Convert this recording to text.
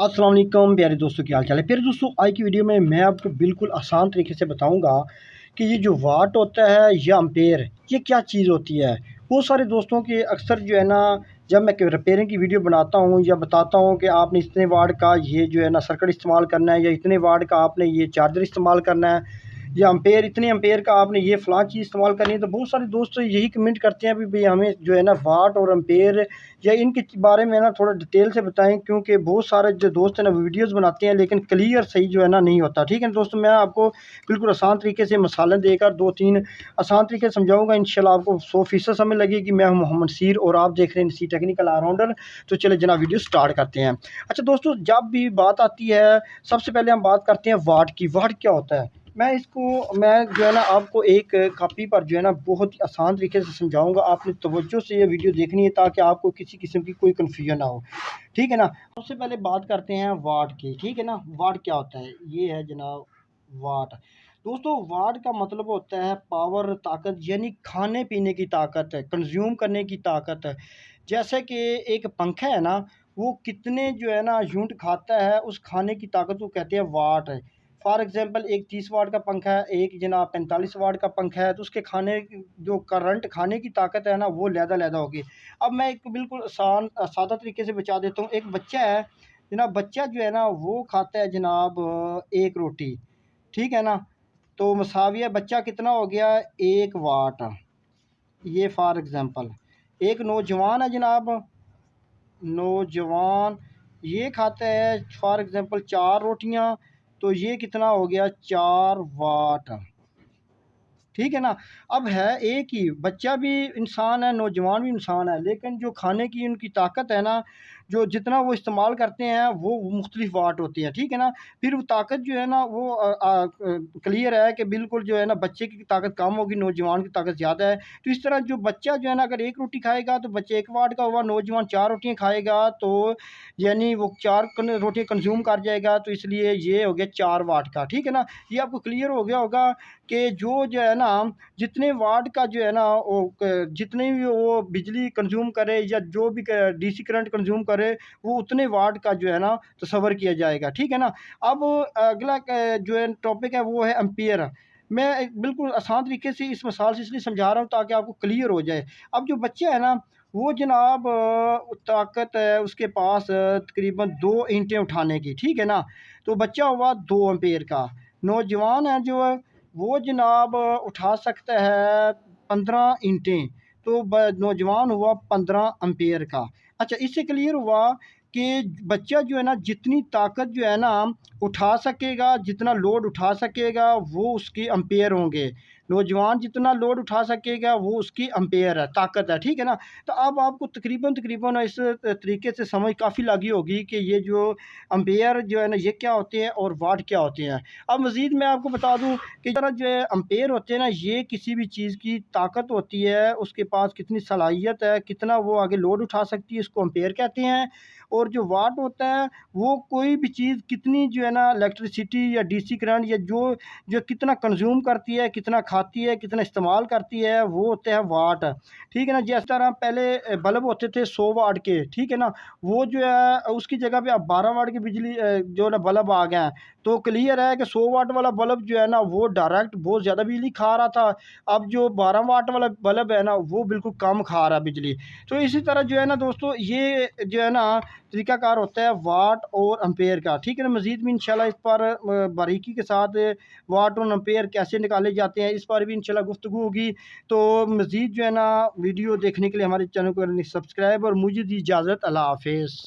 अस्सलाम वालेकुम प्यारे दोस्तों, क्या हाल चाल है। प्यारे दोस्तों, आज की वीडियो में मैं आपको बिल्कुल आसान तरीके से बताऊंगा कि ये जो वाट होता है या एम्पेयर, ये क्या चीज़ होती है। बहुत सारे दोस्तों के अक्सर जो है ना, जब मैं रिपेयरिंग की वीडियो बनाता हूँ या बताता हूँ कि आपने इतने वाट का ये जो है ना सर्किट इस्तेमाल करना है, या इतने वाट का आपने ये चार्जर इस्तेमाल करना है, या एम्पेयर इतने एम्पेयर का आपने ये फ़लाँ चीज़ इस्तेमाल करनी है, तो बहुत सारे दोस्त यही कमेंट करते हैं भी भई हमें जो है ना वाट और एम्पेयर या इनके बारे में ना थोड़ा डिटेल से बताएं, क्योंकि बहुत सारे जो दोस्त हैं ना वीडियोस बनाते हैं लेकिन क्लियर सही जो है ना नहीं होता। ठीक है दोस्तों, मैं आपको बिल्कुल आसान तरीके से मसाले देकर 2-3 आसान तरीके से समझाऊंगा। इंशाल्लाह आपको 100% समझ लगेगी। मैं हूं मोहम्मद सीर और आप देख रहे हैं सी टेक्निकल ऑलराउंडर। तो चले जना वीडियो स्टार्ट करते हैं। अच्छा दोस्तों, जब भी बात आती है सबसे पहले हम बात करते हैं वाट की। वाट क्या होता है, मैं जो है ना आपको एक कॉपी पर जो है ना बहुत ही आसान तरीके से समझाऊंगा। आपने तवज्जो से ये वीडियो देखनी है ताकि आपको किसी किस्म की कोई कन्फ्यूजन ना हो। ठीक है ना। सबसे पहले बात करते हैं वाट की। ठीक है ना, वाट क्या होता है, ये है जनाब वाट। दोस्तों, वाट का मतलब होता है पावर, ताकत, यानी खाने पीने की ताकत है, कंज्यूम करने की ताकत है। जैसे कि एक पंखा है ना, वो कितने जो है ना यूनिट खाता है, उस खाने की ताकत को कहते हैं वाट है। फॉर एग्जांपल, एक 30 वाट का पंखा है, एक जनाब 45 वाट का पंखा है, तो उसके खाने जो करंट खाने की ताकत है ना वो लहदा होगी। अब मैं एक बिल्कुल आसान सादा तरीके से बता देता हूँ। एक बच्चा है जनाब, बच्चा जो है ना वो खाता है जनाब एक रोटी। ठीक है ना, तो मसाविया बच्चा कितना हो गया, 1 वाट। ये फॉर एग्जांपल। एक नौजवान है जनाब, नौजवान ये खाता है फॉर एग्जांपल 4 रोटियां, तो ये कितना हो गया, 4 वाट। ठीक है ना। अब है एक ही बच्चा भी इंसान है, नौजवान भी इंसान है, लेकिन जो खाने की उनकी ताकत है ना, जो जितना वो इस्तेमाल करते हैं वो मुख्तलिफ वाट होती है। ठीक है ना। फिर वो ताकत जो है ना वो क्लियर है कि बिल्कुल जो है ना बच्चे की ताकत कम होगी, नौजवान की ताकत ज़्यादा है। तो इस तरह जो बच्चा जो है ना अगर एक रोटी खाएगा तो बच्चे 1 वाट का हुआ, नौजवान 4 रोटियाँ खाएगा तो यानी वो 4 रोटियाँ कंज्यूम कर जाएगा, तो इसलिए ये हो गया 4 वाट का। ठीक है ना। ये आपको क्लियर हो गया होगा कि जो है ना जितने वाट का जो है ना वो जितनी भी वो बिजली कंज्यूम करे या जो भी डीसी करंट कंज्यूम करे, वो उतने वाट का जो है ना तस्वर किया जाएगा। ठीक है ना। अब अगला जो है टॉपिक है वो है एम्पियर। मैं एक बिल्कुल आसान तरीके से इस मिसाल से इसलिए समझा रहा हूँ ताकि आपको क्लियर हो जाए। अब जो बच्चा है ना वो जनाब ताकत है उसके पास तकरीबन 2 ईंटें उठाने की। ठीक है ना। तो बच्चा हुआ 2 एम्पेयर का। नौजवान है जो है वो जनाब उठा सकता है 15 ईंटें, तो नौजवान हुआ 15 एम्पेयर का। अच्छा, इससे क्लियर हुआ कि बच्चा जो है ना जितनी ताकत जो है ना उठा सकेगा, जितना लोड उठा सकेगा वो उसके एम्पेयर होंगे। नौजवान जितना लोड उठा सकेगा वो उसकी एम्पेयर है, ताकत है। ठीक है ना। तो अब आपको तकरीबन तकरीबन इस तरीके से समझ काफ़ी लगी होगी कि ये जो एम्पेयर जो है ना ये क्या होते हैं और वाट क्या होते हैं। अब मज़ीद मैं आपको बता दूं कि तरह जो है एम्पेयर होते हैं ना, ये किसी भी चीज़ की ताकत होती है, उसके पास कितनी सलाहियत है, कितना वो आगे लोड उठा सकती है, इसको एम्पेयर कहते हैं। और जो वाट होता है वो कोई भी चीज़ कितनी जो है ना इलेक्ट्रिसिटी या डीसी करंट या जो जो कितना कंज्यूम करती है, कितना खाती है, कितना इस्तेमाल करती है, वो होते हैं वाट। ठीक है ना। जिस तरह पहले बल्ब होते थे 100 वाट के। ठीक है ना। वो जो है उसकी जगह पे अब 12 वाट की बिजली जो है ना बल्ब आ गए हैं। तो क्लियर है कि 100 वाट वाला बल्ब जो है ना वो डायरेक्ट बहुत ज़्यादा बिजली खा रहा था। अब जो 12 वाट वाला बल्ब है ना वो बिल्कुल कम खा रहा है बिजली। तो इसी तरह जो है ना दोस्तों ये जो है ना तरीकाकार होता है वाट और एम्पेयर का। ठीक है ना। मज़ीद भी इंशाल्लाह इस पर बारीकी के साथ वाट और एम्पेयर कैसे निकाले जाते हैं इस पर भी इंशाल्लाह गुफ्तगू होगी। तो मज़ीद जो है ना वीडियो देखने के लिए हमारे चैनल को सब्सक्राइब, और मुझे दी इजाज़त। अल्लाह हाफिज़।